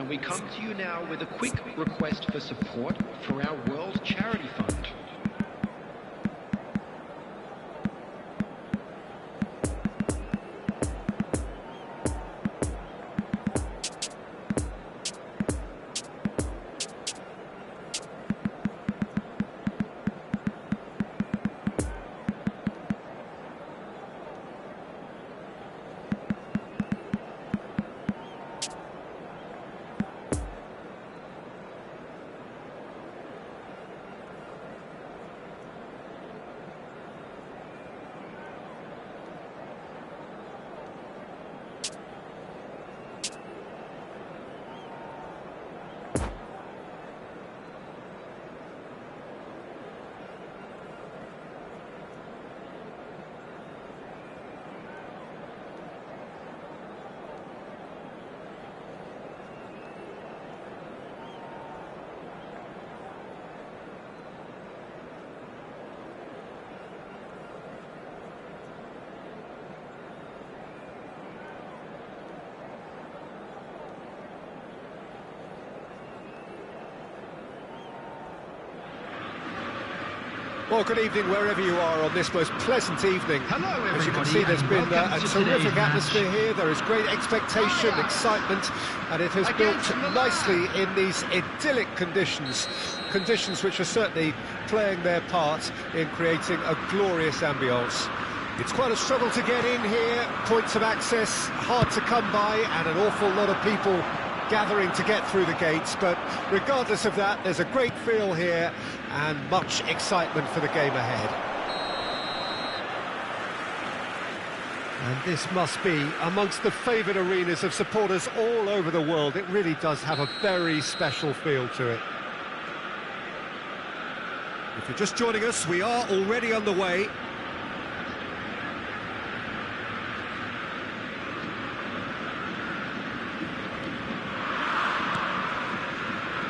And we come to you now with a quick request for support for our World Charity Fund. Well, good evening wherever you are on this most pleasant evening. Hello, everybody. As you can see, there's been a terrific atmosphere here. There is great expectation, excitement, and it has built nicely in these idyllic conditions. Conditions which are certainly playing their part in creating a glorious ambience. It's quite a struggle to get in here, points of access hard to come by, and an awful lot of people gathering to get through the gates, but regardless of that, there's a great feel here and much excitement for the game ahead. And this must be amongst the favoured arenas of supporters all over the world. It really does have a very special feel to it. If you're just joining us, we are already on the way.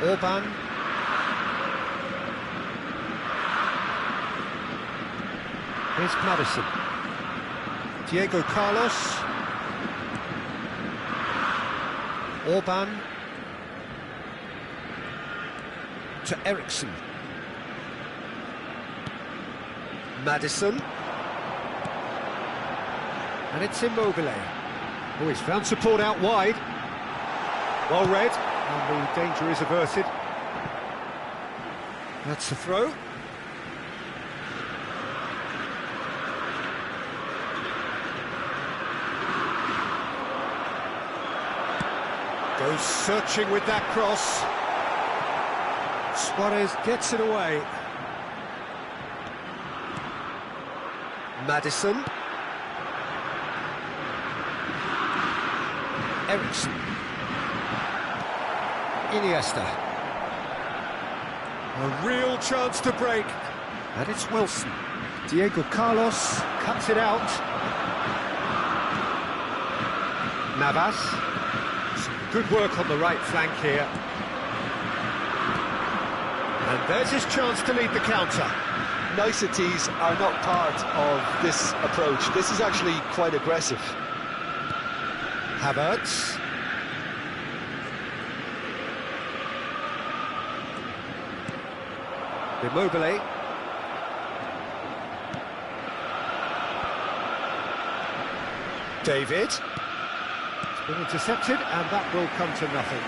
Orban. Here's Madison. Diego Carlos. Orban. To Eriksson. Madison. And it's Immobile. Oh, he's found support out wide. Well read. And the danger is averted. That's the throw. Goes searching with that cross. Suarez gets it away. Madison. Eriksson. Iniesta. A real chance to break. And it's Wilson. Diego Carlos cuts it out. Navas. Some good work on the right flank here. And there's his chance to lead the counter. Niceties are not part of this approach. This is actually quite aggressive. Havertz. Immobile. David. It's been intercepted, and that will come to nothing.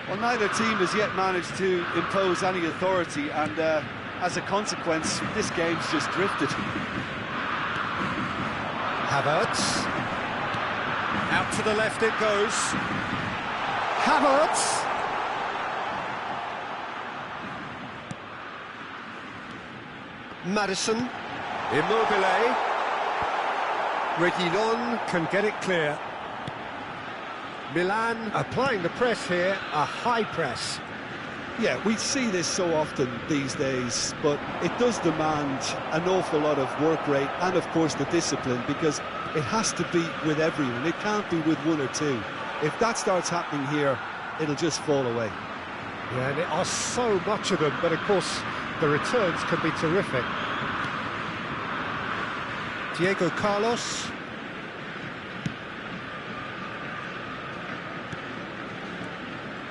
Well, neither team has yet managed to impose any authority, and as a consequence, this game's just drifted. Havertz. Out to the left it goes. Havertz. Madison. Immobile. Reguilon can get it clear. Milan applying the press here, a high press. Yeah, we see this so often these days, but it does demand an awful lot of work rate and, of course, the discipline, because it has to be with everyone. It can't be with one or two. If that starts happening here, it'll just fall away. Yeah, and there are so much of them, but of course the returns can be terrific. Diego Carlos.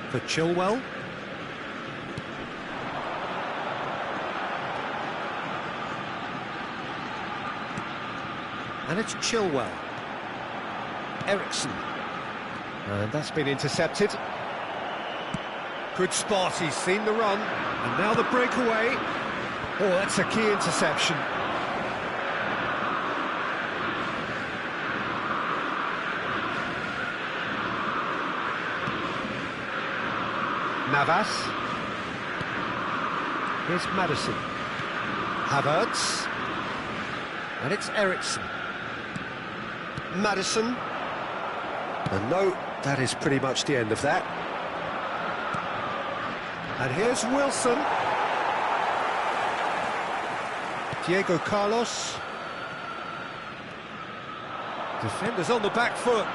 For Chilwell. And it's Chilwell. Ericsson. And that's been intercepted. Good spot, he's seen the run. And now the breakaway. Oh, that's a key interception. Navas. Here's Maddison. Havertz. And it's Ericsson. Maddison. And no, that is pretty much the end of that. And here's Wilson. Diego Carlos. Defenders on the back foot.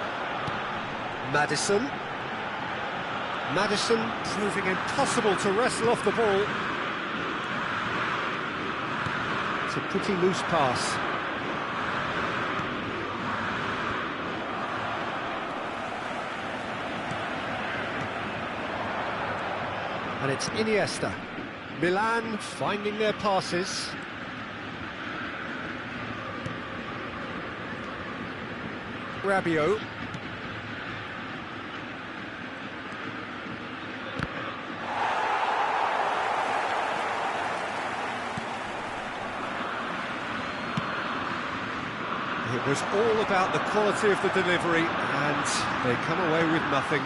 Maddison. Maddison proving impossible to wrestle off the ball. It's a pretty loose pass. And it's Iniesta. Milan finding their passes. Rabiot. It was all about the quality of the delivery, and they come away with nothing.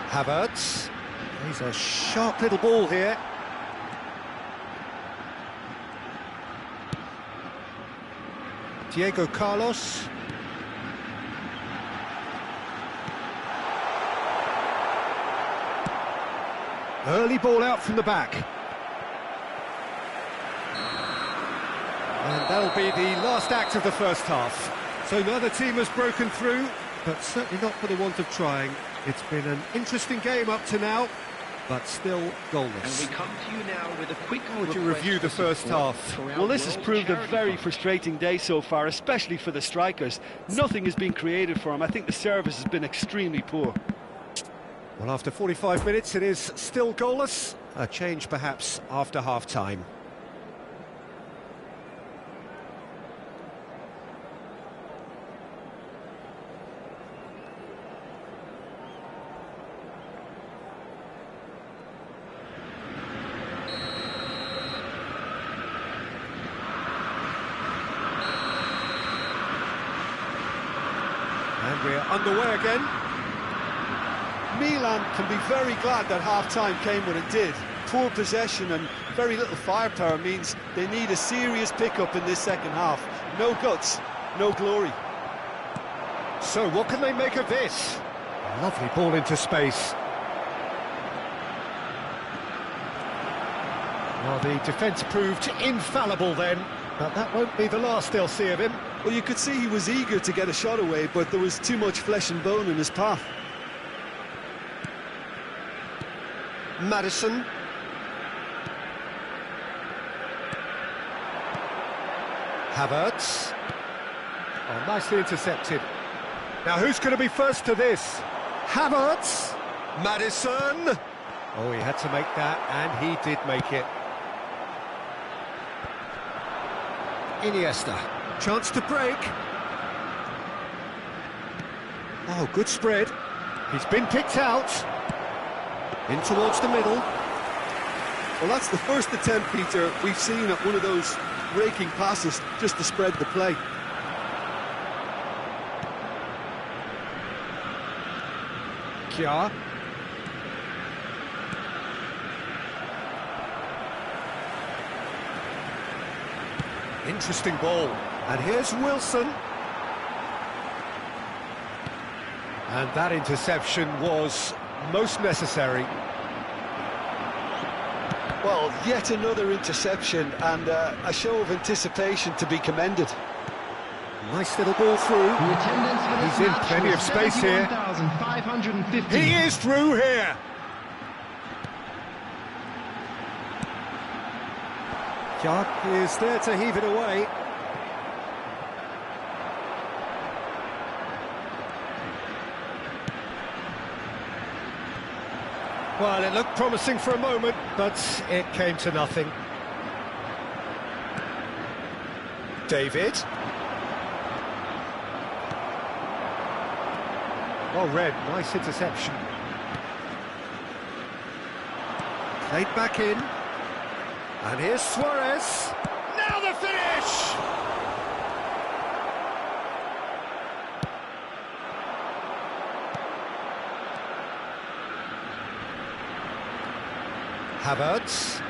Havertz. He's a sharp little ball here. Diego Carlos. Early ball out from the back. And that'll be the last act of the first half. So neither team has broken through, but certainly not for the want of trying. It's been an interesting game up to now, but still goalless. And we come to you now with a quick Would you review the first half? Well, this has proved a very frustrating day so far, especially for the strikers. Nothing has been created for them. I think the service has been extremely poor. Well, after 45 minutes, it is still goalless. A change perhaps after half-time. And we're underway again. Milan can be very glad that half-time came when it did. Poor possession and very little firepower means they need a serious pickup in this second half. No guts, no glory. So what can they make of this? Lovely ball into space. Well, the defence proved infallible then, but that won't be the last they'll see of him. Well, you could see he was eager to get a shot away, but there was too much flesh and bone in his path. Maddison. Havertz. Oh, nicely intercepted. Now who's going to be first to this? Havertz. Maddison. Oh, he had to make that, and he did make it. Iniesta. Chance to break. Oh, good spread. He's been picked out. In towards the middle. Well, that's the first attempt, Peter, we've seen at one of those raking passes just to spread the play. Kjaer. Interesting ball. And here's Wilson. And that interception was most necessary. Well, yet another interception and a show of anticipation to be commended. Nice little ball through. He's in plenty of space here. He is through here. Jack is there to heave it away. Well, it looked promising for a moment, but it came to nothing. David. Well read, nice interception. Played back in. And here's Suarez. Now the finish! Havertz.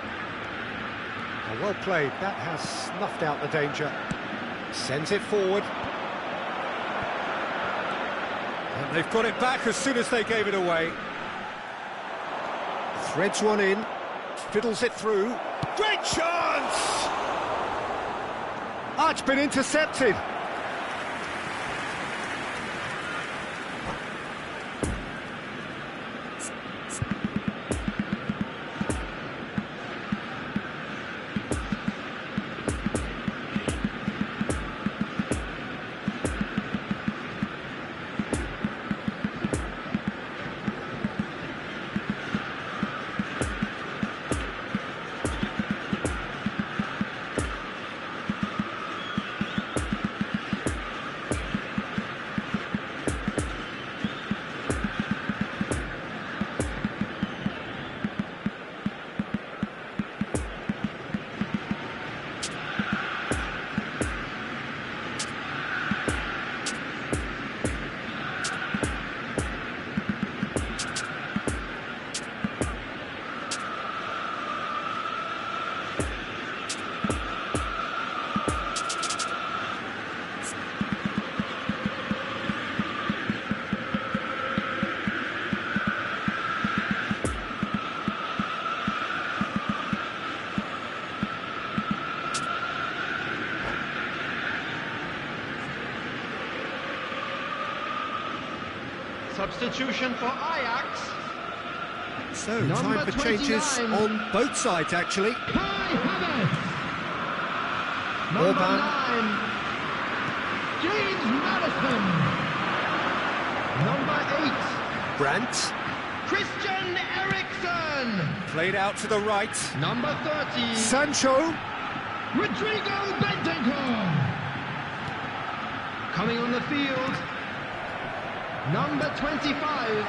Oh, well played, that has snuffed out the danger. Sends it forward. And they've got it back as soon as they gave it away. Threads one in, fiddles it through. Great chance! Ah, it's been intercepted. Substitution for Ajax. So, time for changes on both sides, actually. Kai Havertz. Number Orban. 9, James Maddison. Number 8, Brandt. Christian Eriksen. Played out to the right. Number 30, Sancho. Rodrigo Bentancur. Coming on the field, number 25,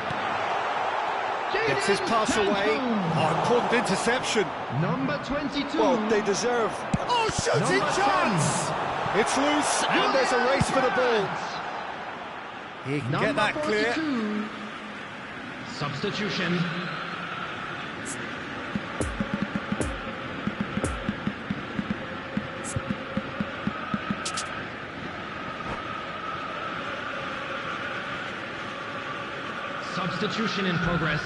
Gets his pass away. Oh, important interception. Number 22. Well, they deserve. Oh, shooting Number chance! 10. It's loose, and there's a race for the ball. He can Number get that clear. 42. Substitution. Substitution in progress.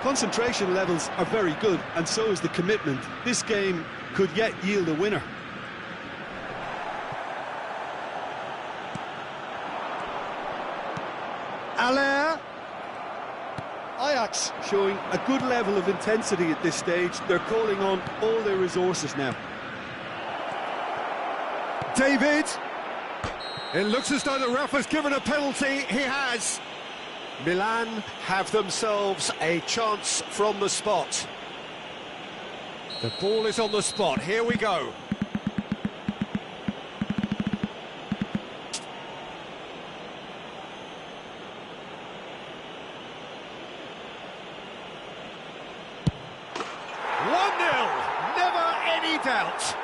Concentration levels are very good, and so is the commitment. This game could yet yield a winner. Allaire. Ajax showing a good level of intensity at this stage. They're calling on all their resources now. David. It looks as though the ref has given a penalty. He has. Milan have themselves a chance from the spot. The ball is on the spot. Here we go. Doubt.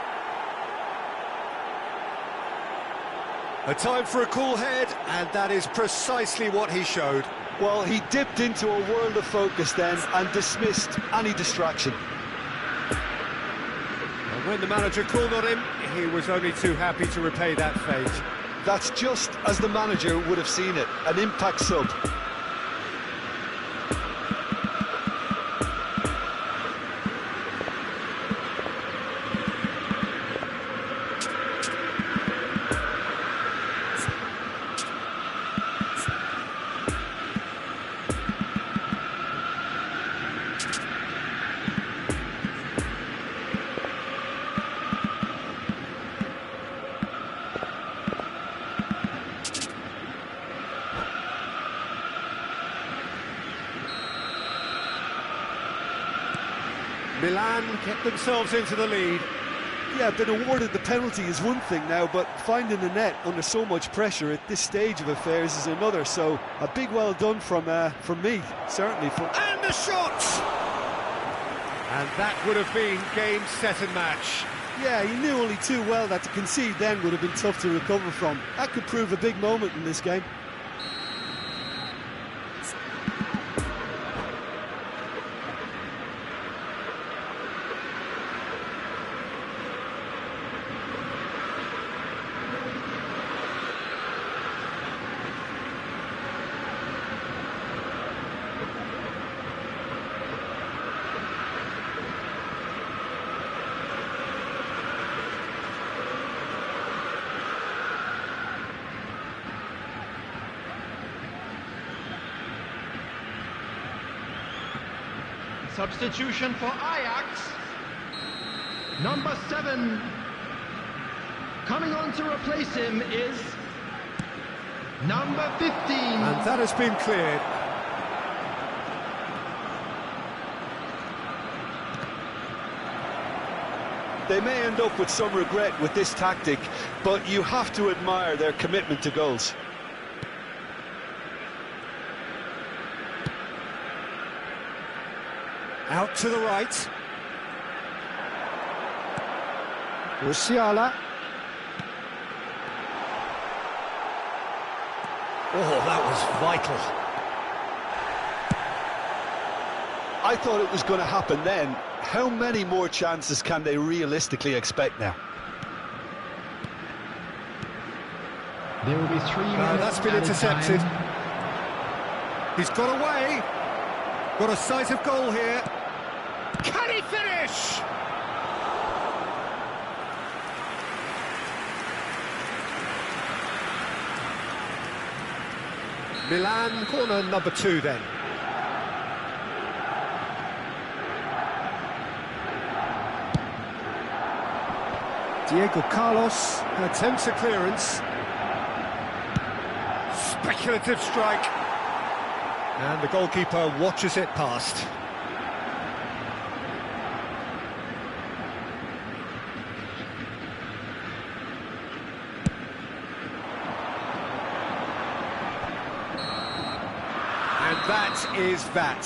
A time for a cool head, and that is precisely what he showed. Well, he dipped into a world of focus then and dismissed any distraction. And when the manager called on him, he was only too happy to repay that fate. That's just as the manager would have seen it, an impact sub. Milan get themselves into the lead. Yeah, being awarded the penalty is one thing now, but finding the net under so much pressure at this stage of affairs is another. So a big well done from me, certainly. And the shot! And that would have been game, set and match. Yeah, he knew only too well that to concede then would have been tough to recover from. That could prove a big moment in this game. Substitution for Ajax. Number 7. Coming on to replace him is number 15. And that has been cleared. They may end up with some regret with this tactic, but you have to admire their commitment to goals. Out to the right. Musiala. Oh, that was vital. I thought it was going to happen then. How many more chances can they realistically expect now? There will be 3 minutes. That's been intercepted. He's got away. Got a sight of goal here. Can he finish? Milan, corner number 2 then. Diego Carlos attempts a clearance. Speculative strike. And the goalkeeper watches it past. And that is that.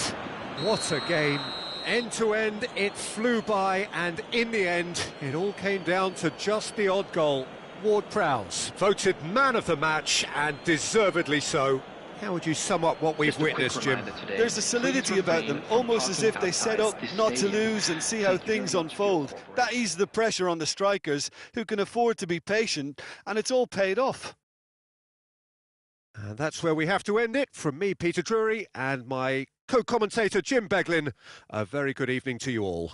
What a game. End to end, it flew by, and in the end, it all came down to just the odd goal. Ward-Prowse voted man of the match, and deservedly so. How would you sum up what we've witnessed, Jim? There's a solidity about them, almost as if they set up not to lose and see how things unfold. That eases the pressure on the strikers, who can afford to be patient, and it's all paid off. And that's where we have to end it. From me, Peter Drury, and my co-commentator, Jim Beglin. A very good evening to you all.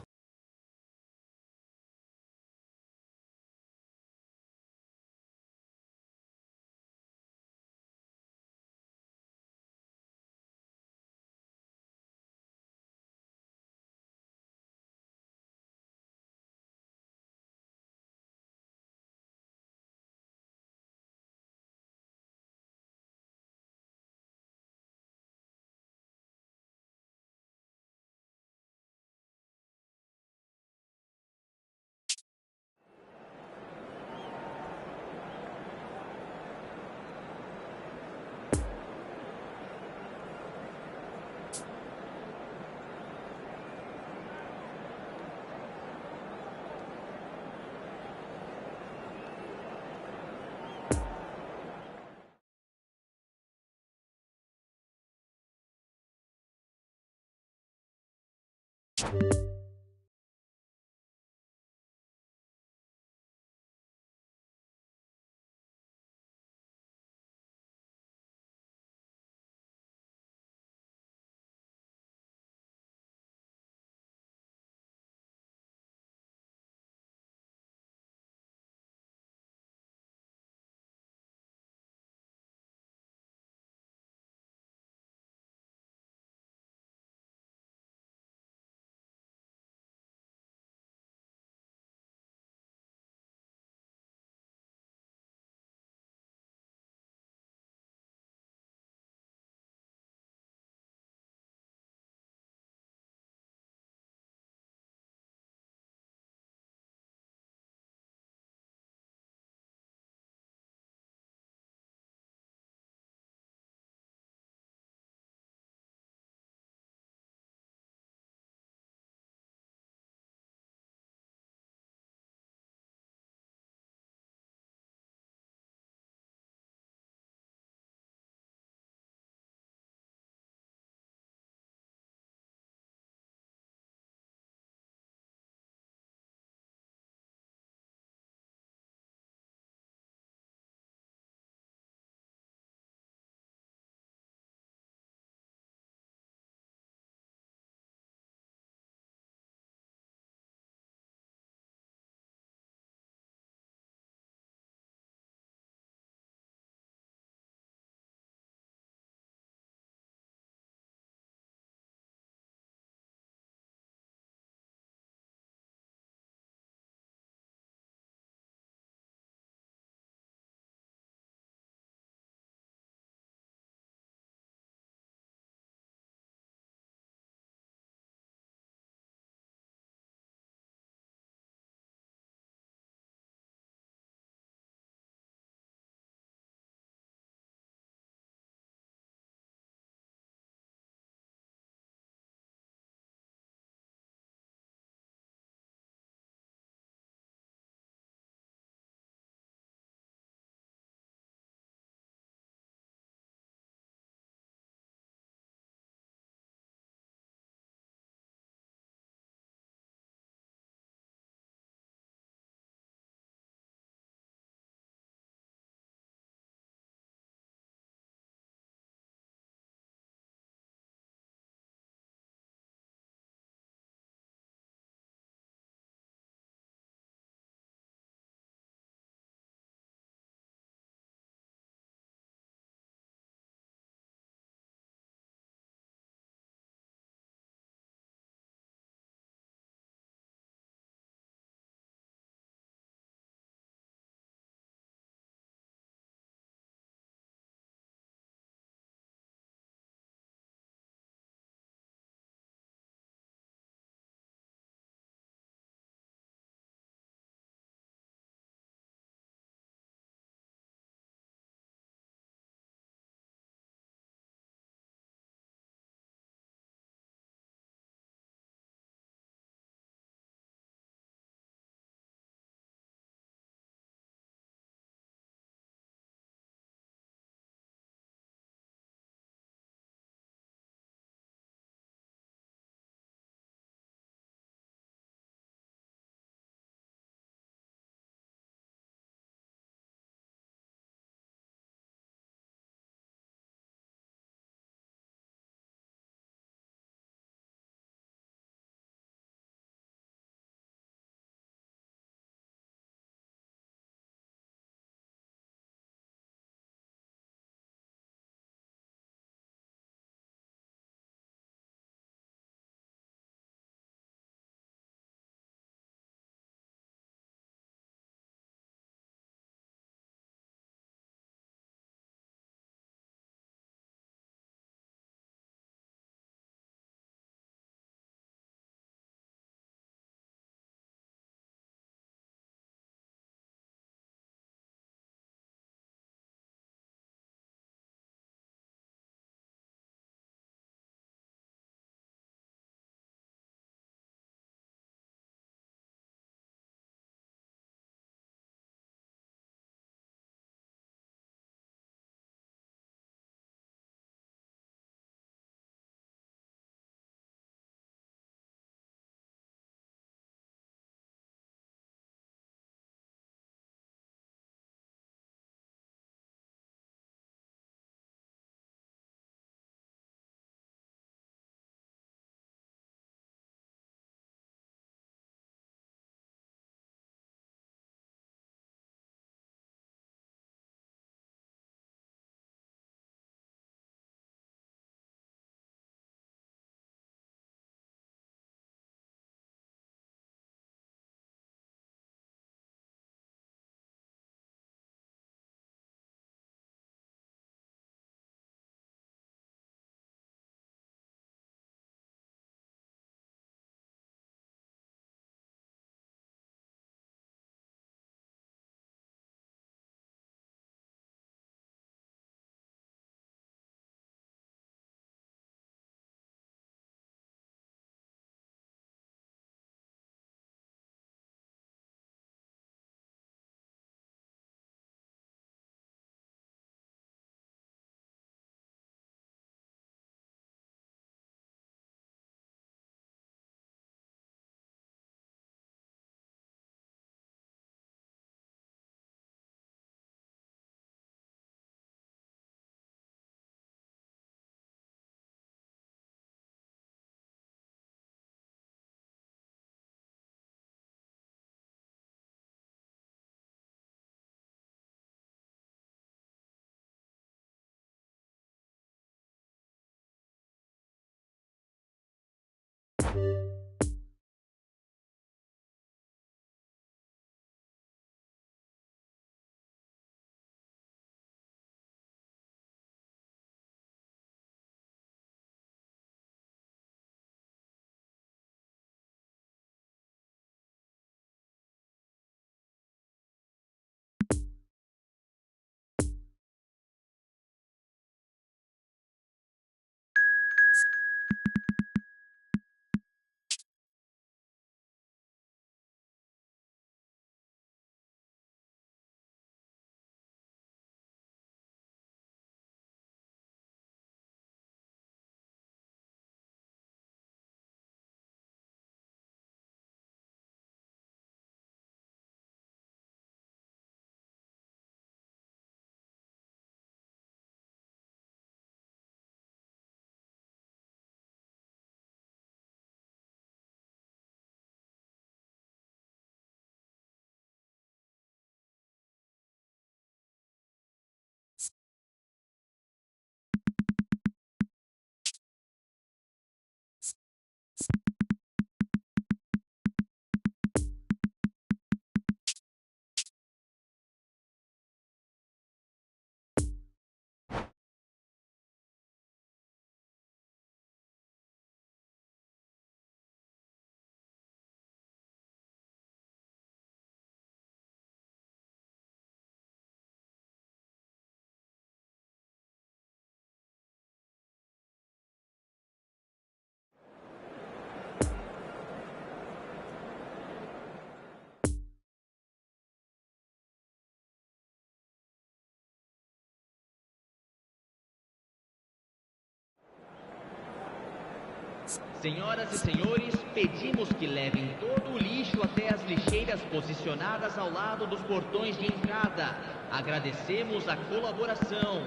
Senhoras e senhores, pedimos que levem todo o lixo até as lixeiras posicionadas ao lado dos portões de entrada. Agradecemos a colaboração.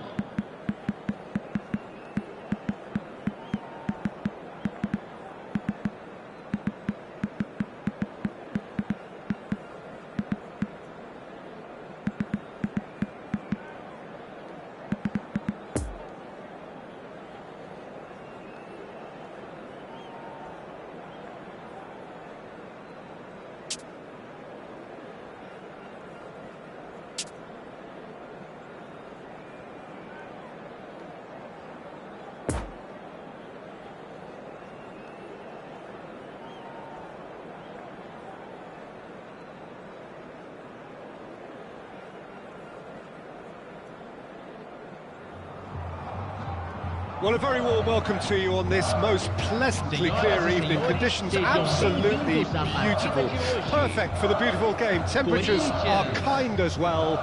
Well, a very warm welcome to you on this most pleasantly clear evening. Conditions absolutely beautiful. Perfect for the beautiful game. Temperatures are kind as well.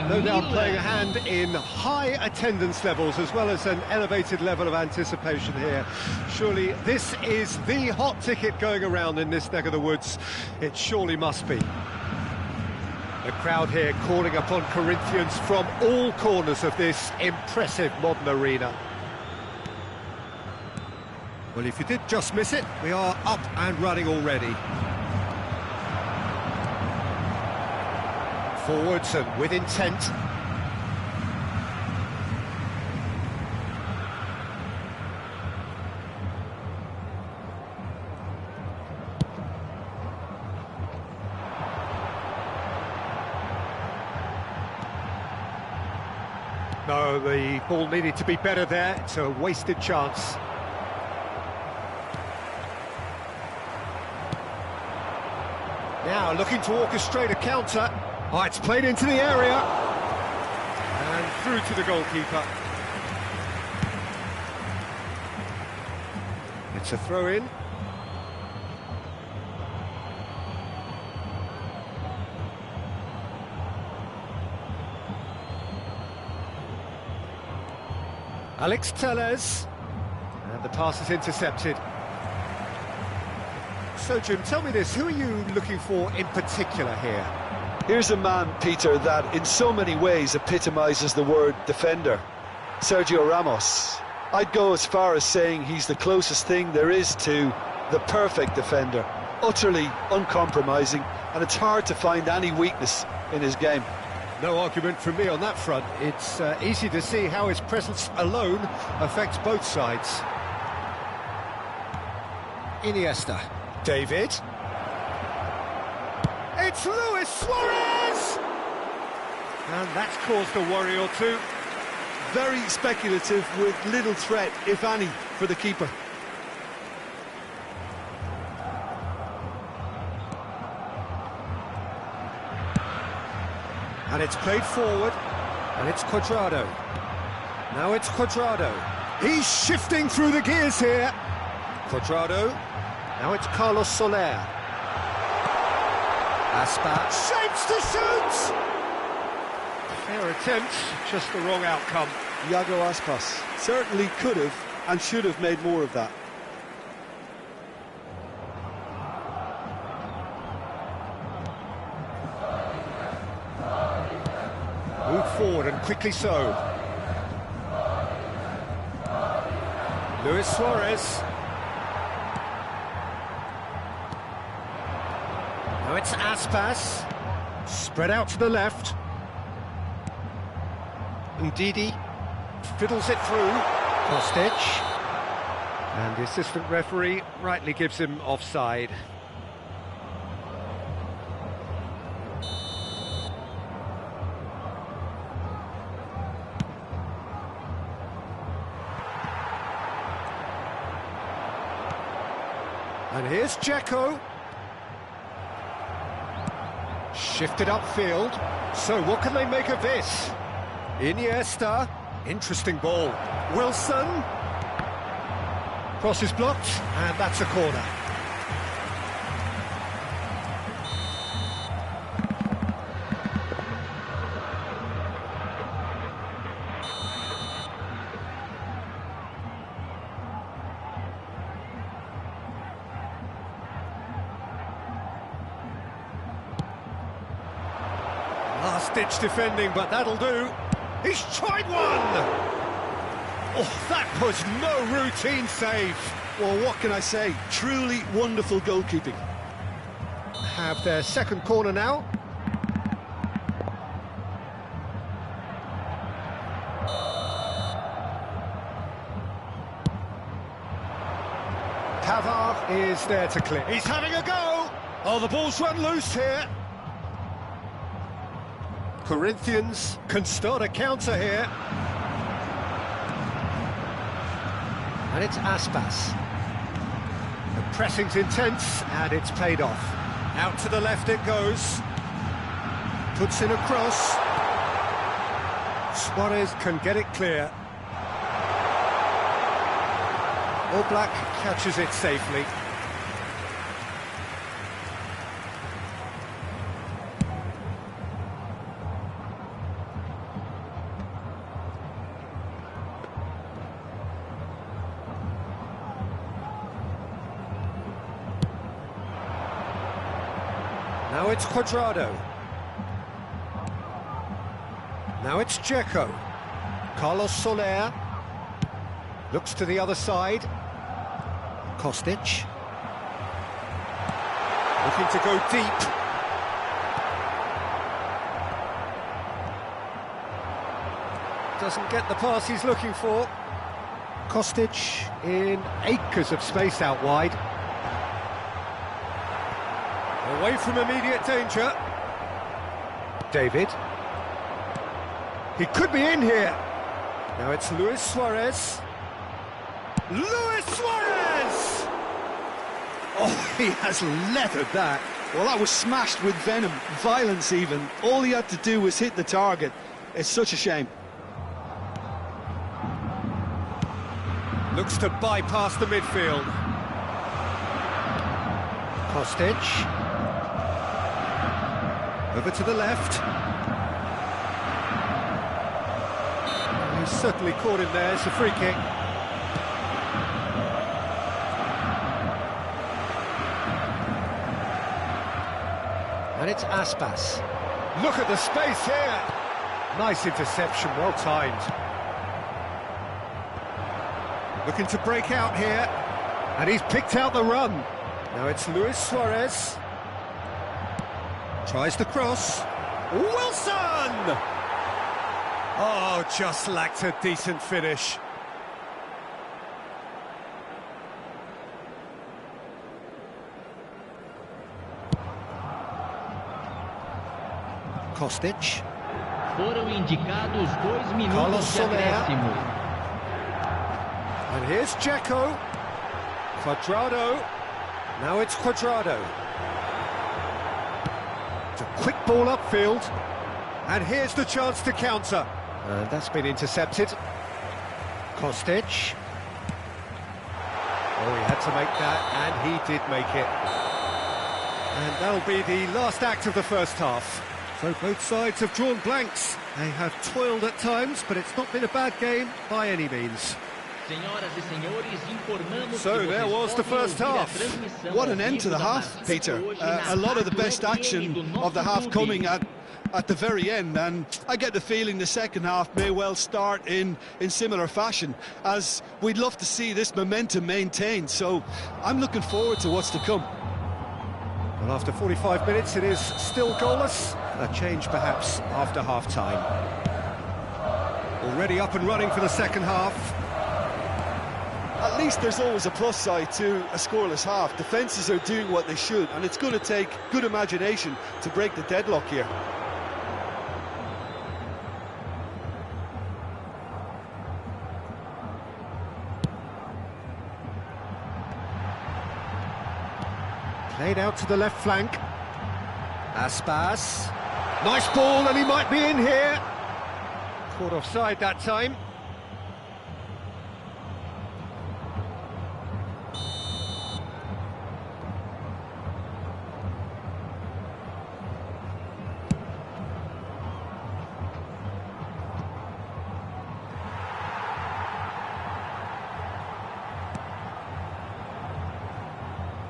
No doubt playing a hand in high attendance levels as well as an elevated level of anticipation here. Surely this is the hot ticket going around in this neck of the woods. It surely must be. The crowd here calling upon Corinthians from all corners of this impressive modern arena. Well, if you did just miss it, we are up and running already. Forwards and with intent. No, the ball needed to be better there. It's a wasted chance. Now looking to orchestrate a counter. Oh, it's played into the area. And through to the goalkeeper. It's a throw-in. Alex Telles. And the pass is intercepted. So, Jim, tell me this, who are you looking for in particular here? Here's a man, Peter, that in so many ways epitomises the word defender. Sergio Ramos. I'd go as far as saying he's the closest thing there is to the perfect defender. Utterly uncompromising, and it's hard to find any weakness in his game. No argument from me on that front. It's easy to see how his presence alone affects both sides. Iniesta. David. It's Luis Suarez! And that's caused a worry or two. Very speculative with little threat, if any, for the keeper. And it's played forward, and it's Cuadrado. Now it's Cuadrado. He's shifting through the gears here. Cuadrado. Now it's Carlos Soler. Aspas shapes to shoot! Fair attempt, just the wrong outcome. Iago Aspas certainly could have and should have made more of that. Move forward and quickly so. Luis Suarez. Now it's Aspas. Spread out to the left. Ndidi fiddles it through. Kostic. And the assistant referee rightly gives him offside. And here's Dzeko. Shifted upfield. So what can they make of this? Iniesta. Interesting ball. Wilson. Cross is blocked, and that's a corner. Last-ditch defending, but that'll do. He's tried one! Oh, that was no routine save. Well, what can I say? Truly wonderful goalkeeping. Have their second corner now. Pavard is there to clear. He's having a go! Oh, the ball's run loose here. Corinthians can start a counter here. And it's Aspas. The pressing's intense, and it's paid off. Out to the left it goes. Puts in a cross. Suarez can get it clear. All Black catches it safely. Now it's Cuadrado. Now it's Dzeko. Carlos Soler. Looks to the other side. Kostic. Looking to go deep. Doesn't get the pass he's looking for. Kostic in acres of space out wide. Away from immediate danger. David. He could be in here. Now it's Luis Suarez. Luis Suarez! Oh, he has leathered that. Well, that was smashed with venom, violence even. All he had to do was hit the target. It's such a shame. Looks to bypass the midfield. Kostic. Over to the left. He's certainly caught him there. It's a free kick. And it's Aspas. Look at the space here. Nice interception, well timed. Looking to break out here. And he's picked out the run. Now it's Luis Suarez. Tries the cross. Wilson! Oh, just lacked a decent finish. Kostic. Foram indicados 2 Carlos minutos de Soler. acréscimo. And here's Dzeko. Cuadrado. Now it's Cuadrado. It's a quick ball upfield. And here's the chance to counter. And that's been intercepted. Kostic. Oh, he had to make that, and he did make it. And that'll be the last act of the first half. So both sides have drawn blanks. They have toiled at times, but it's not been a bad game by any means. So there was the first half. What an end to the half, Peter. A lot of the best action of the half coming at the very end, and I get the feeling the second half may well start in similar fashion, as we'd love to see this momentum maintained. So I'm looking forward to what's to come. Well, after 45 minutes, it is still goalless. A change, perhaps, after half-time. Already up and running for the second half. At least there's always a plus side to a scoreless half. Defences are doing what they should, and it's going to take good imagination to break the deadlock here. Played out to the left flank. Aspas. Nice ball, and he might be in here. Caught offside that time.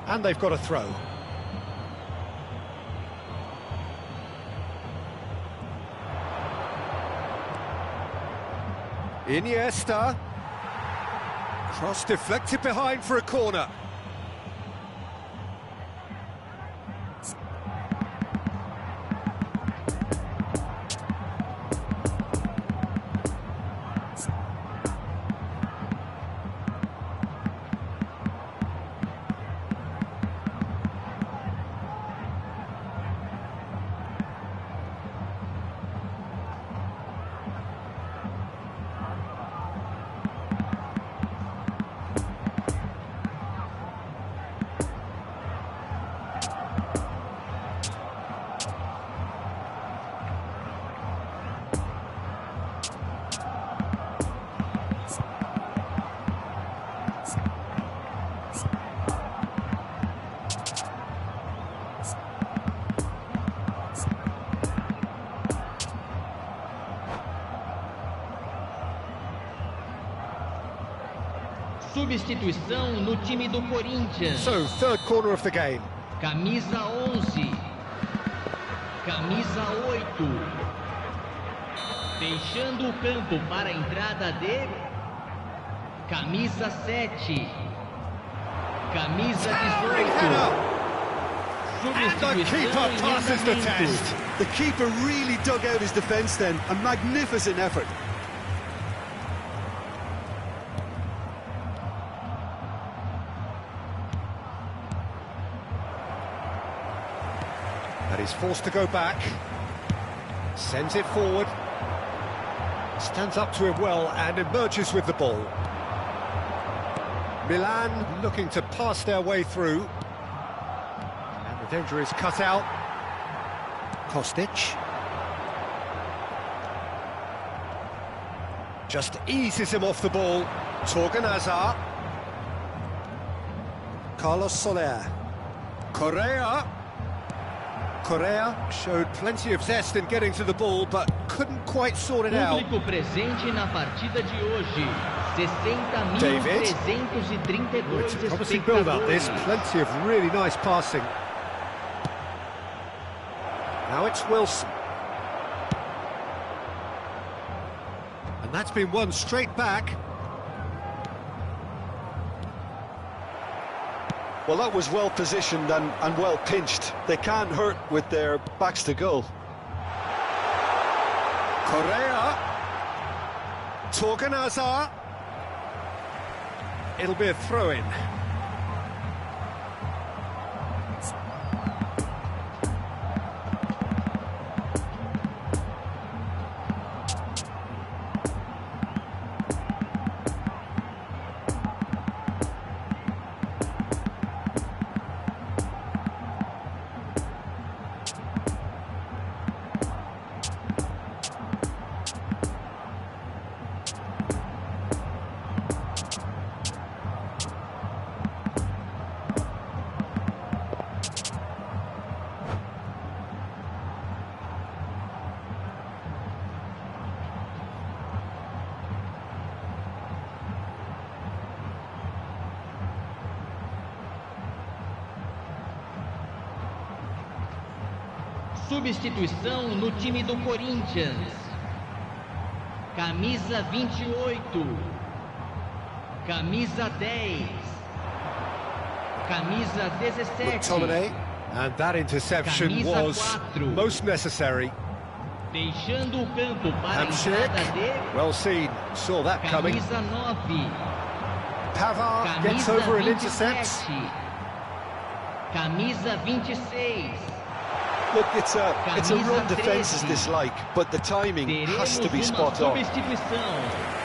And they've got a throw. Iniesta. Cross deflected behind for a corner. Substituição no time do Corinthians. So, third quarter of the game. Camisa 11. Camisa 8. Deixando o campo para a entrada de Camisa 7. Camisa 18. The keeper passes the test. The keeper really dug out his defence then. A magnificent effort. And he's forced to go back. Sends it forward. Stands up to him well and emerges with the ball. Milan looking to pass their way through. And the danger is cut out. Kostic. Just eases him off the ball. Torgan Hazard. Carlos Soler. Correa. Correa showed plenty of zest in getting to the ball, but couldn't quite sort it out. Público presente na partida de hoje. 60.332 It's a promising build-up, this. Plenty of really nice passing. Now it's Wilson. And that's been won straight back. Well, that was well positioned and well pinched. They can't hurt with their backs to goal. Correa. Torgan Hazard. It'll be a throw-in. Substituição no time do Corinthians. Camisa 28. Camisa 10. Camisa 17. McTominay. And that interception Camisa was 4. most necessary. Deixando o campo para a entrada de Well seen, saw that coming. Camisa 9. Pavard gets Camisa over and 27. intercepts. Camisa 26. Look, it's a run defence is dislike, but the timing has to be Teremos spot uma on. substituição.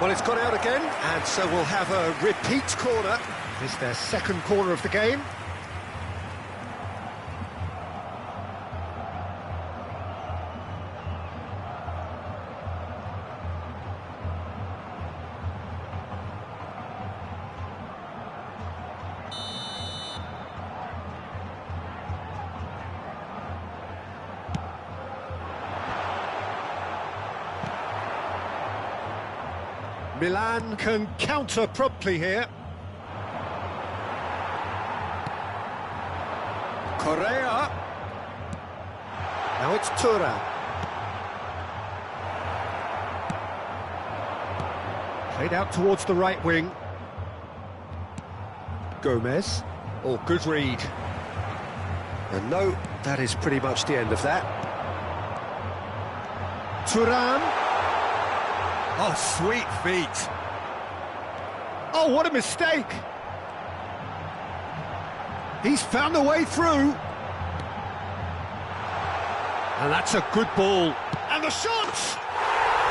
Well, it's gone out again, and so we'll have a repeat corner. This is their second corner of the game. Milan can counter promptly here. Correa. Now it's Thuram. Played out towards the right wing. Gomez. Oh, good read. And no, that is pretty much the end of that. Thuram. Oh, sweet feet. Oh, what a mistake. He's found a way through. And that's a good ball. And the shot!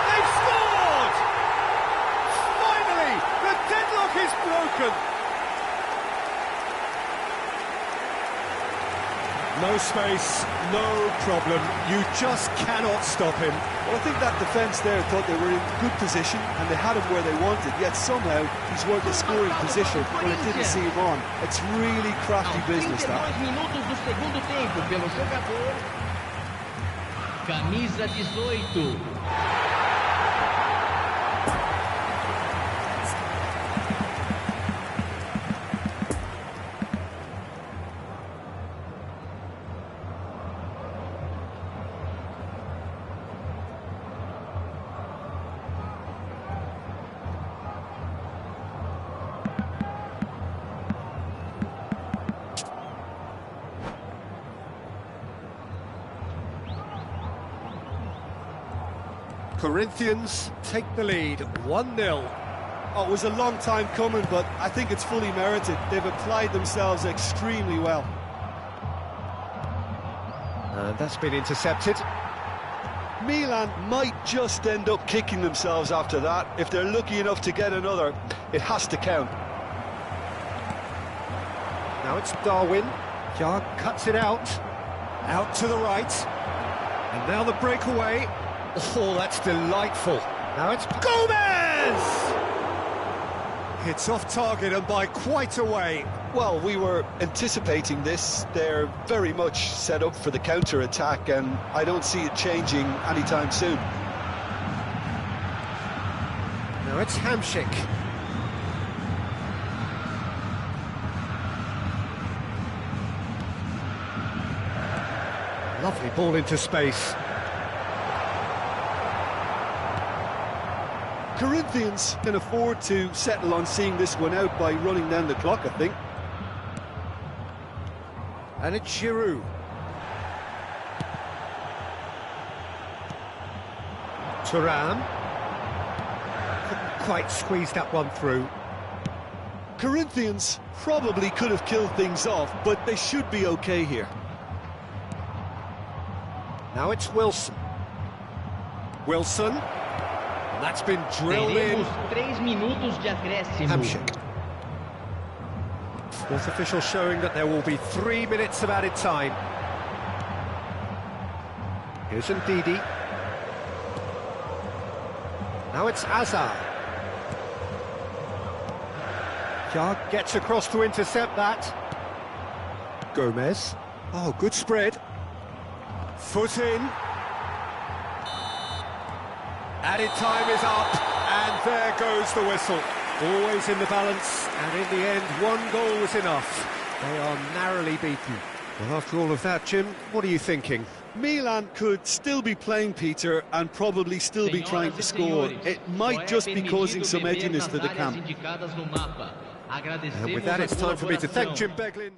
They've scored! Finally, the deadlock is broken. No space, no problem. You just cannot stop him. Well, I think that defence there thought they were in good position and they had him where they wanted, yet somehow he's worked a scoring position when it didn't see him on. It's really crafty business, that. 32 minutos do segundo tempo pelo jogador. Camisa 18. Corinthians take the lead, 1-0. Oh, it was a long time coming, but I think it's fully merited. They've applied themselves extremely well. And that's been intercepted. Milan might just end up kicking themselves after that. If they're lucky enough to get another, it has to count. Now it's Darwin. Jar cuts it out to the right. And now the breakaway. Oh, that's delightful. Now it's Gomez! It's off target and by quite a way. Well, we were anticipating this. They're very much set up for the counter-attack, and I don't see it changing anytime soon. Now it's Hamšík. Lovely ball into space. Corinthians can afford to settle on seeing this one out by running down the clock, I think. And it's Giroud. Thuram. Couldn't quite squeeze that one through. Corinthians probably could have killed things off, but they should be okay here. Now it's Wilson. Wilson. That's been drilled in. Teremos 3 minutos de acréscimo. Hamšík. Fourth official showing that there will be 3 minutes of added time. Here's Ndidi. Now it's Azar. Yard gets across to intercept that. Gomez. Oh, good spread. Foot in. Added time is up, and there goes the whistle. Always in the balance, and in the end, one goal was enough. They are narrowly beaten. Well, after all of that, Jim, what are you thinking? Milan could still be playing, Peter, and probably still be trying to score. It might just be causing some edginess to the camp. And with that, it's time for me to thank Jim Beglin.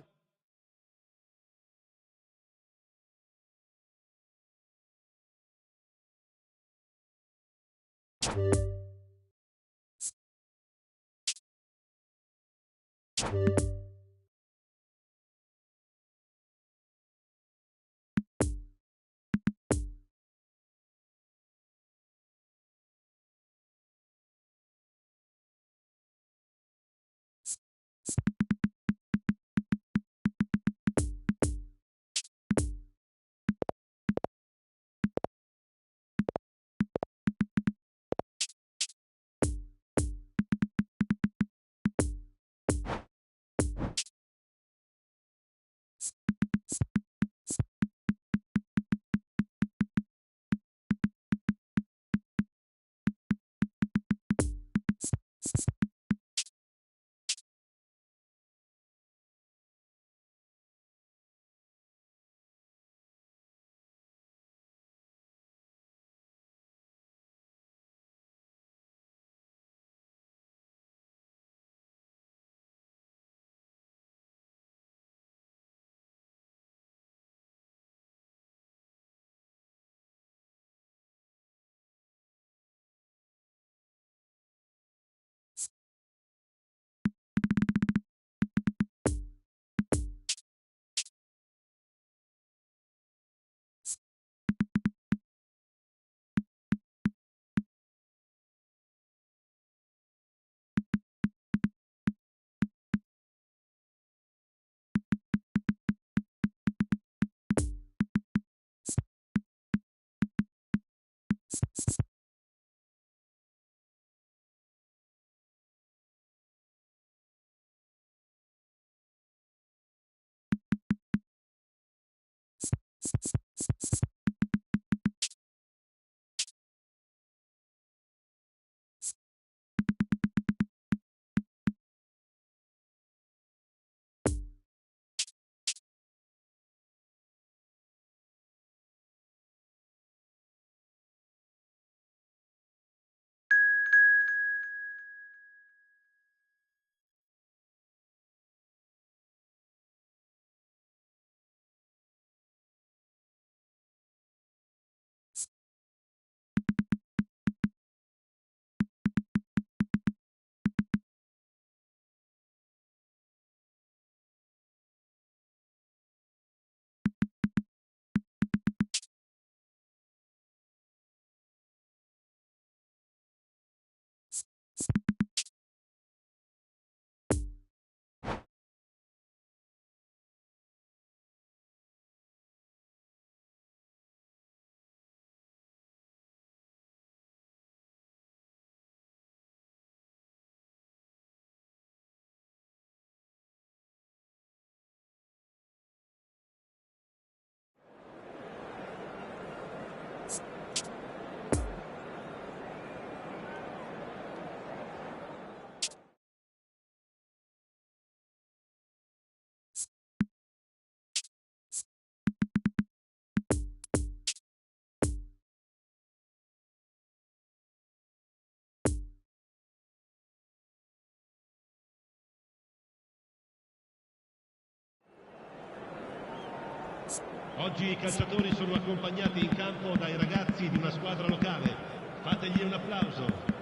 Oggi i calciatori sono accompagnati in campo dai ragazzi di una squadra locale. Fategli un applauso.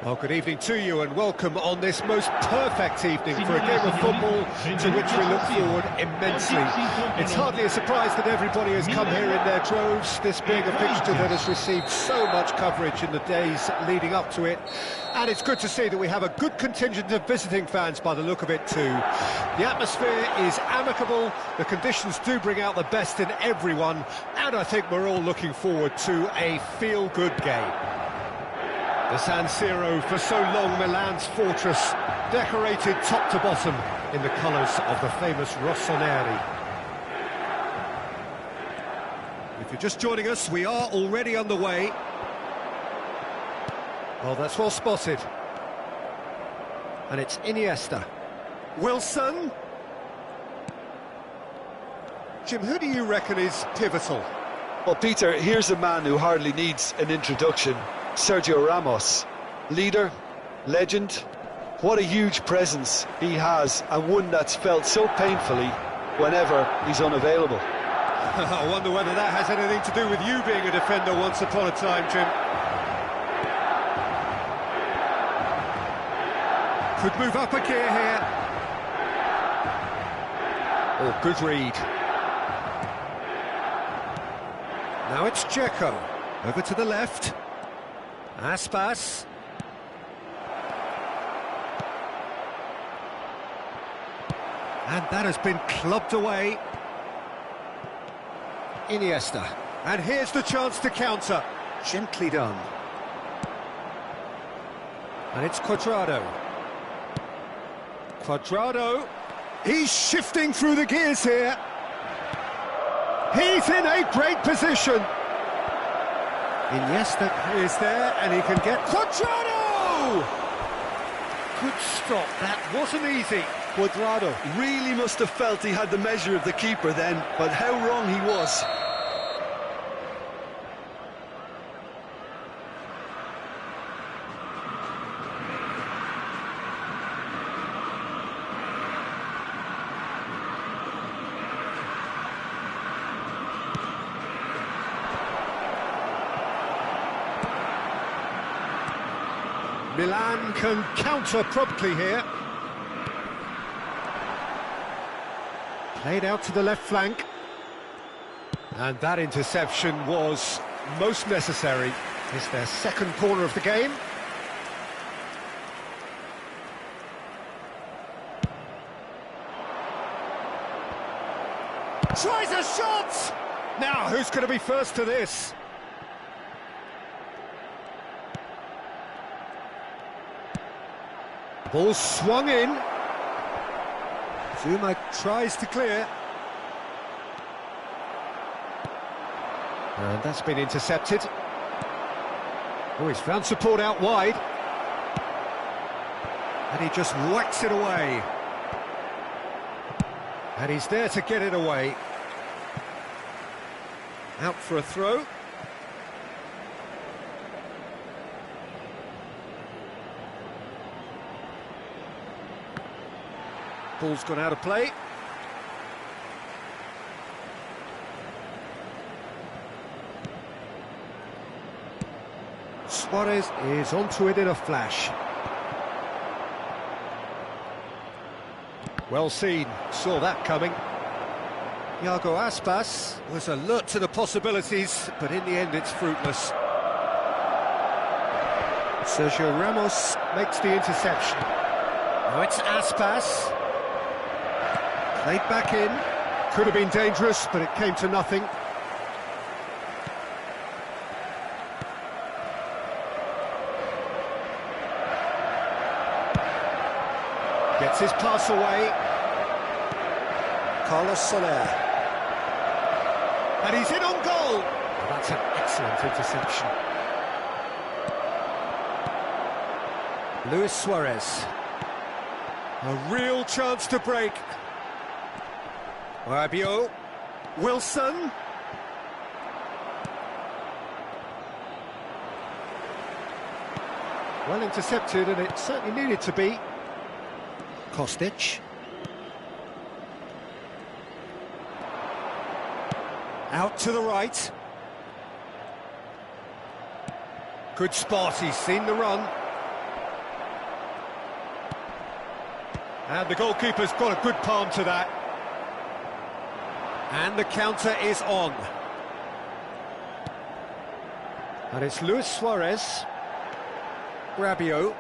Well, good evening to you and welcome on this most perfect evening for a game of football to which we look forward immensely. It's hardly a surprise that everybody has come here in their droves, this being a fixture that has received so much coverage in the days leading up to it. And it's good to see that we have a good contingent of visiting fans by the look of it too. The atmosphere is amicable, the conditions do bring out the best in everyone, and I think we're all looking forward to a feel-good game. The San Siro, for so long Milan's fortress, decorated top to bottom in the colours of the famous Rossoneri. If you're just joining us, we are already underway. Well, that's well spotted. And it's Iniesta. Wilson. Jim, who do you reckon is pivotal? Well, Peter, here's a man who hardly needs an introduction. Sergio Ramos, leader, legend. What a huge presence he has, and one that's felt so painfully whenever he's unavailable. I wonder whether that has anything to do with you being a defender once upon a time, Jim. Could move up a gear here. Oh, good read. Now it's Dzeko, over to the left. Aspas. And that has been clubbed away. Iniesta. And here's the chance to counter. Gently done. And it's Cuadrado. Cuadrado. He's shifting through the gears here. He's in a great position. Iniesta is there, and he can get Cuadrado! Good stop, that wasn't easy. Cuadrado really must have felt he had the measure of the keeper then, but how wrong he was. Milan can counter promptly here. Played out to the left flank. And that interception was most necessary. It's their second corner of the game. Tries a shot! Now, who's going to be first to this? Ball swung in. Zuma tries to clear. And that's been intercepted. Oh, he's found support out wide. And he just whacks it away. And he's there to get it away. Out for a throw. Ball's gone out of play. Suarez is onto it in a flash. Well seen, saw that coming. Iago Aspas was alert to the possibilities, but in the end it's fruitless. Sergio Ramos makes the interception. Now it's Aspas. Played back in. Could have been dangerous, but it came to nothing. Gets his pass away. Carlos Soler. And he's in on goal. Well, that's an excellent interception. Luis Suarez. A real chance to break. Rabiot. Wilson. Well intercepted, and it certainly needed to be. Kostic. Out to the right. Good spot, he's seen the run. And the goalkeeper's got a good palm to that. And the counter is on. And it's Luis Suarez. Rabiot.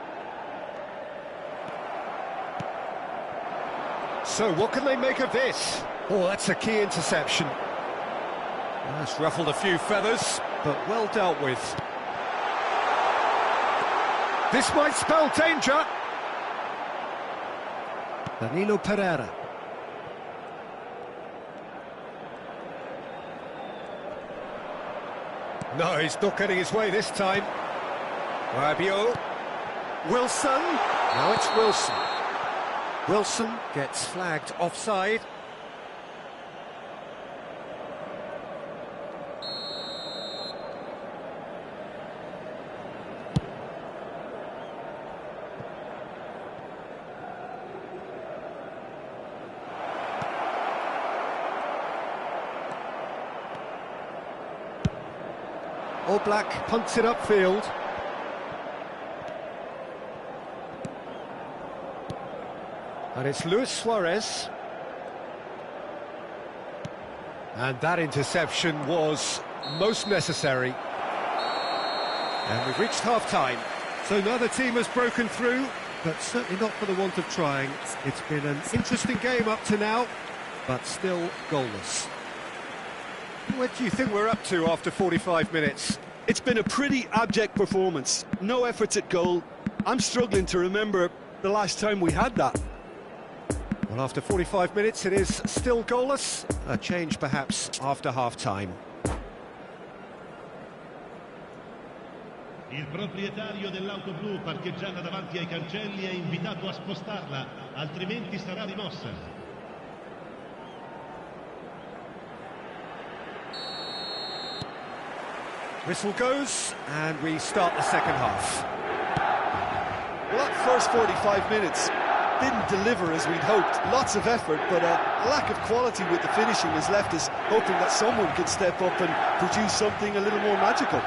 So what can they make of this? Oh, that's a key interception. That's ruffled a few feathers, but well dealt with. This might spell danger. Danilo Pereira. No, he's not getting his way this time. Rabiot. Wilson. Now it's Wilson. Wilson gets flagged offside. Oblak punts it upfield. And it's Luis Suarez. And that interception was most necessary. And we've reached half-time. So neither team has broken through, but certainly not for the want of trying. It's been an interesting game up to now, but still goalless. What do you think we're up to after 45 minutes? It's been a pretty abject performance. No efforts at goal. I'm struggling to remember the last time we had that. Well, after 45 minutes, it is still goalless. A change, perhaps, after half-time. Il proprietario dell'auto blu parcheggiata davanti ai cancelli è invitato a spostarla, altrimenti sarà rimossa. Whistle goes, and we start the second half. Well, that first 45 minutes didn't deliver as we'd hoped. Lots of effort, but a lack of quality with the finishing has left us hoping that someone could step up and produce something a little more magical.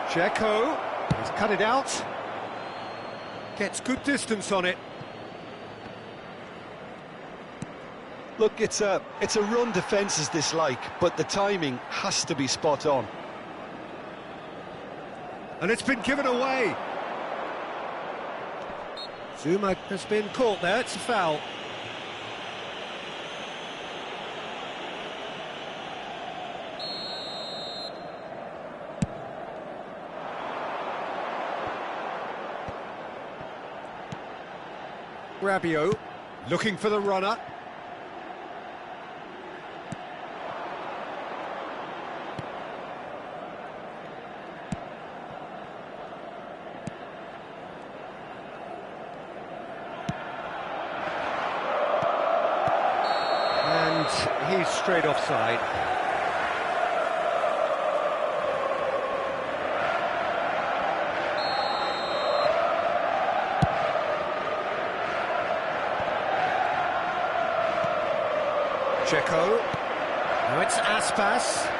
Dzeko, he's cut it out. Gets good distance on it. Look, it's a run defence's dislike, but the timing has to be spot on. And it's been given away. Zuma has been caught there, it's a foul. Rabiot, looking for the runner. And he's straight offside. Dzeko. Now it's Aspas.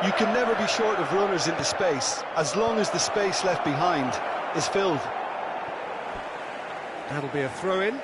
You can never be short of runners into space, as long as the space left behind is filled. That'll be a throw-in.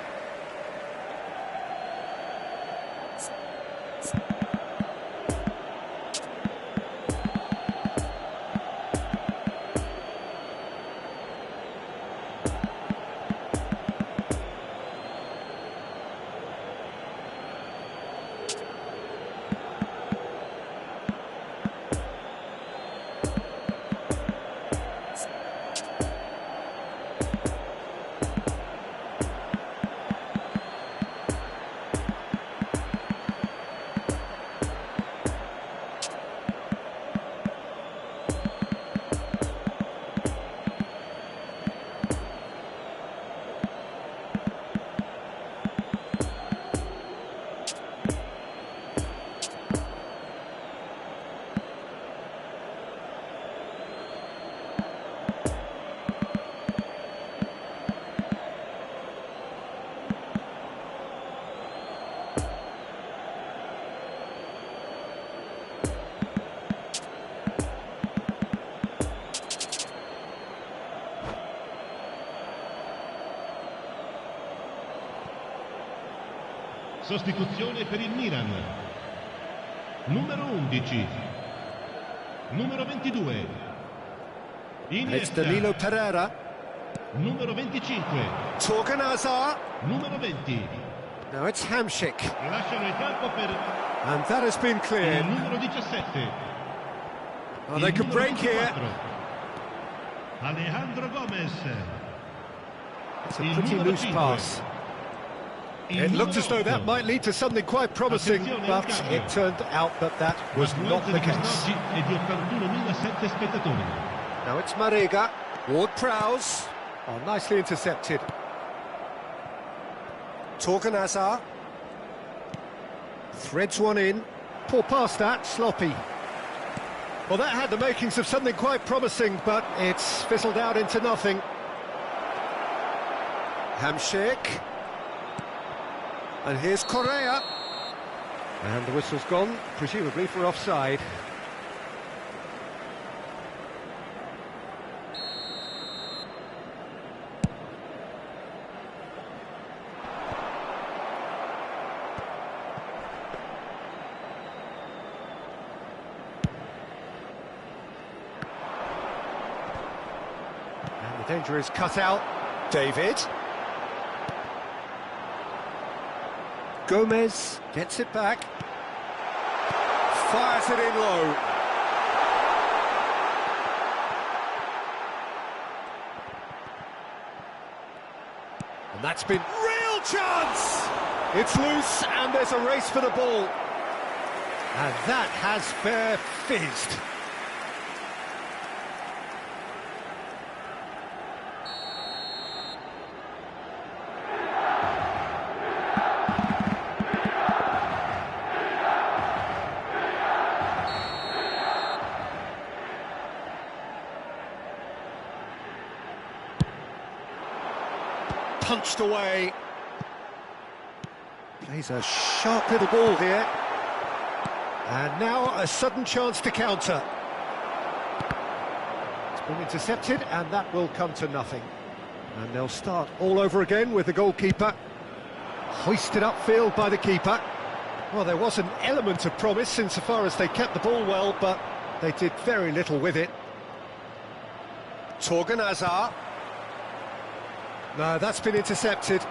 Sostituzione per il Milan. Numero 11. Numero 22. And it's Danilo Pereira. Numero 25. Torgan Hazard. Numero 20. Now it's Hamšík. Lasciano il campo per And that has been il cleared. numero 17. Oh, they could break here. Alejandro Gomez. It's a pretty loose pass. It looked as though that might lead to something quite promising, but it turned out that that was not the case. Now it's Marega. Ward-Prowse. Oh, nicely intercepted. Torgan Hazard. Threads one in. Poor pass that, sloppy. Well, that had the makings of something quite promising, but it's fizzled out into nothing. Hamšík. And here's Correa. And the whistle's gone, presumably for offside. And the danger is cut out. David. Gomez gets it back, fires it in low. And that's been real chance! It's loose and there's a race for the ball. And that has fair fizzed. Punched away. Plays a sharp little ball here. And now a sudden chance to counter. It's been intercepted and that will come to nothing. And they'll start all over again with the goalkeeper. Hoisted upfield by the keeper. Well, there was an element of promise insofar as they kept the ball well, but they did very little with it. Torgan Hazard. No, that's been intercepted.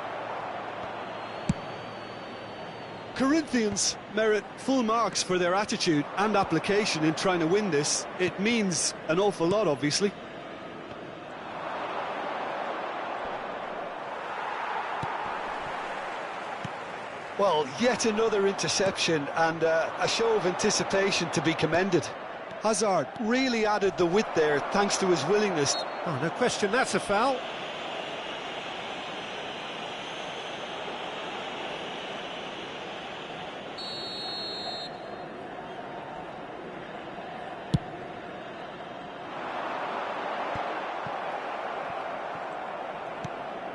Corinthians merit full marks for their attitude and application in trying to win this. It means an awful lot, obviously. Well, yet another interception and a show of anticipation to be commended. Hazard really added the width there thanks to his willingness. Oh, no question, that's a foul.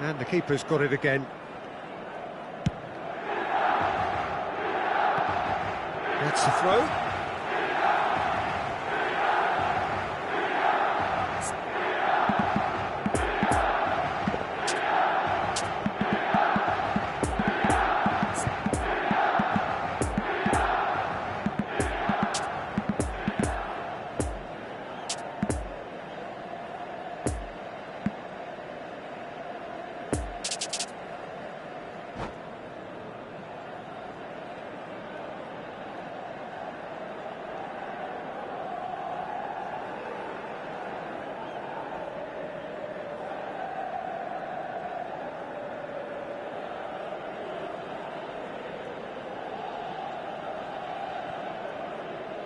And the keeper's got it again. That's the throw.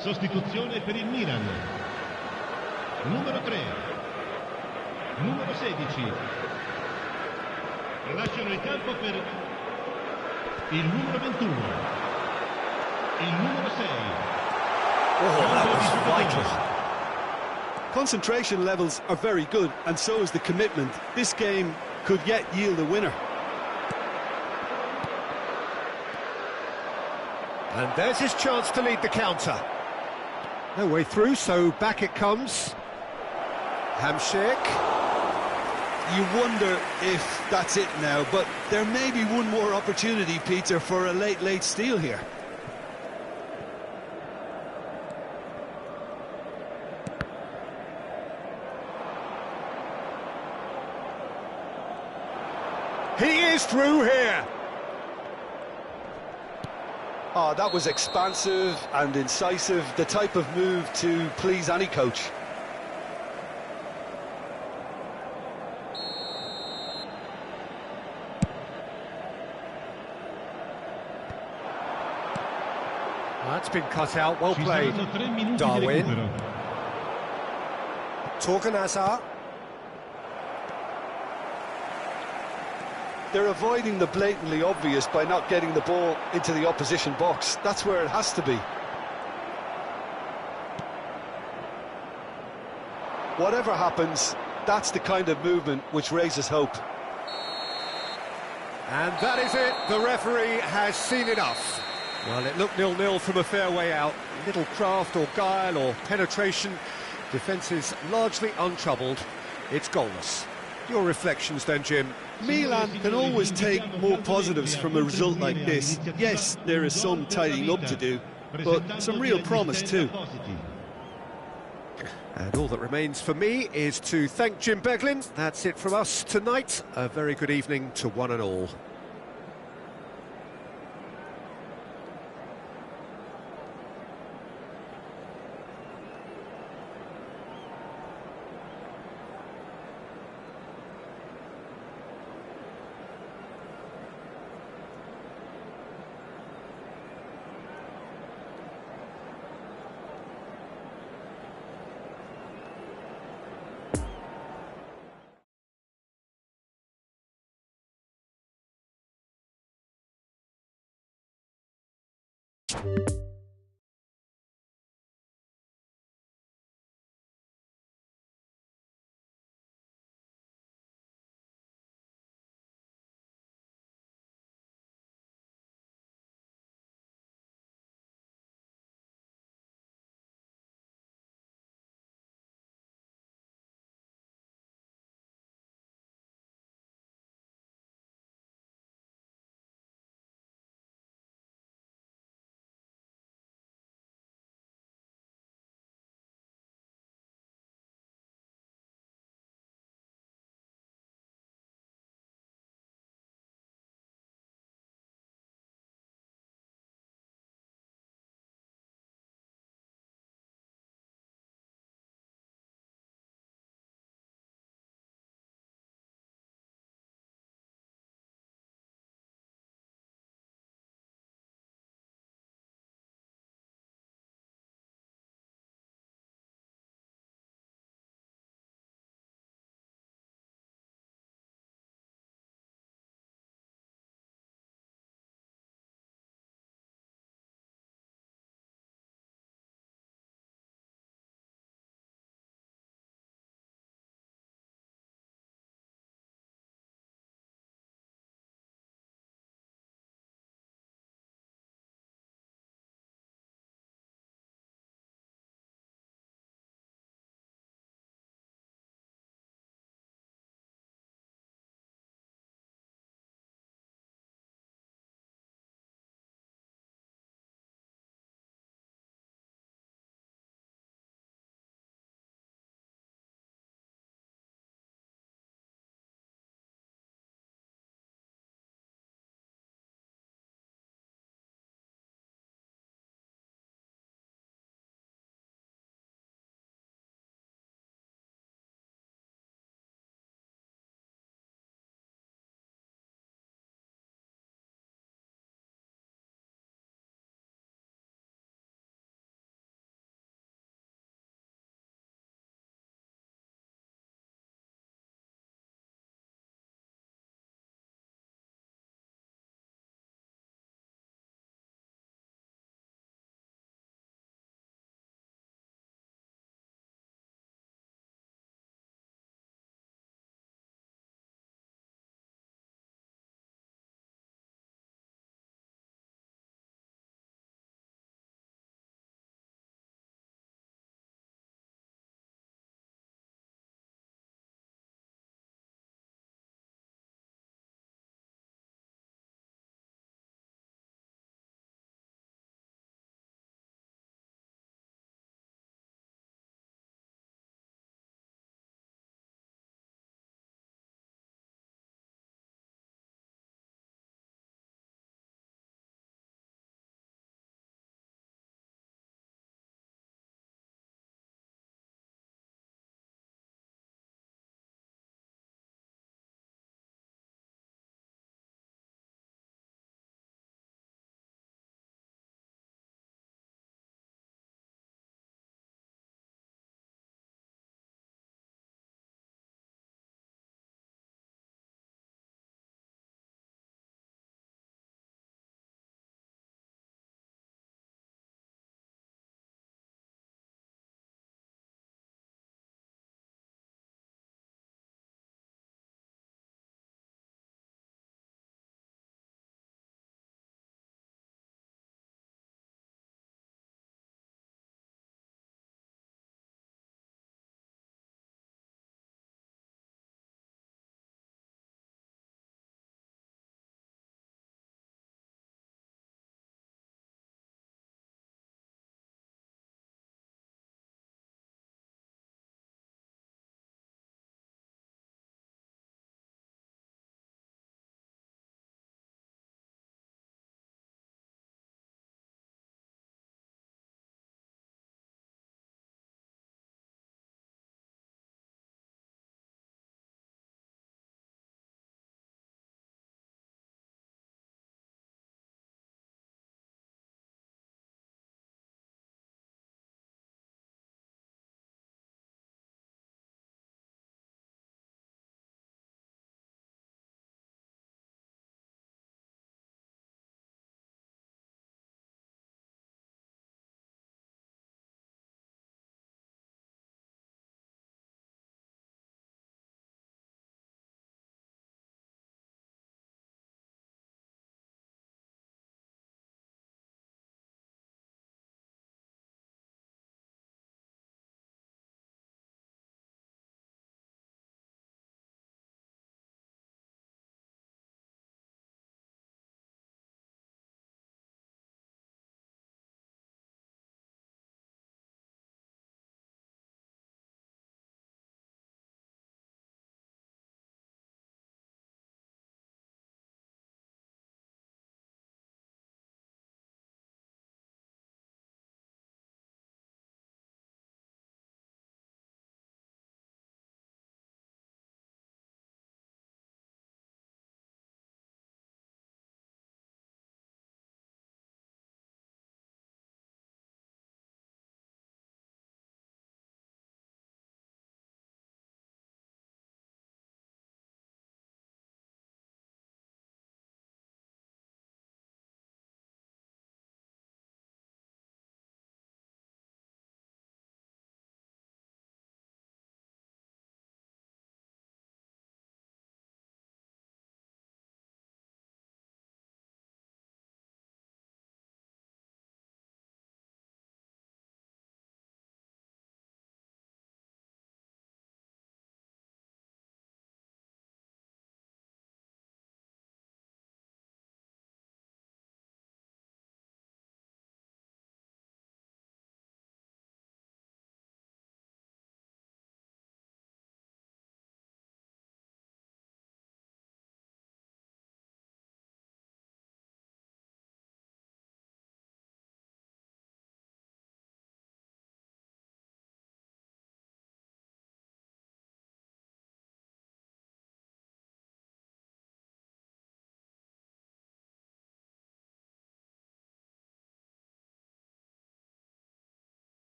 Sostituzione per il Milan. Numero 3. Numero 16. Lasciano il campo per il numero 21. Il numero 6. Oh, that was vital. Concentration levels are very good, and so is the commitment. This game could yet yield a winner. And there's his chance to lead the counter. No way through, so back it comes. Hamšík. you wonder if that's it now, but there may be one more opportunity, Peter, for a late steal here. He is through here. Oh, that was expansive and incisive, the type of move to please any coach. That's been cut out, well played. Darwin. Torgan Hazard. They're avoiding the blatantly obvious by not getting the ball into the opposition box. That's where it has to be. Whatever happens, that's the kind of movement which raises hope. And that is it. The referee has seen enough. Well, it looked 0-0 from a fair way out. Little craft or guile or penetration. Defence is largely untroubled. It's goalless. Your reflections then, Jim? Milan can always take more positives from a result like this. Yes, there is some tidying up to do, but some real promise too. And all that remains for me is to thank Jim Beglin. That's it from us tonight. A very good evening to one and all. You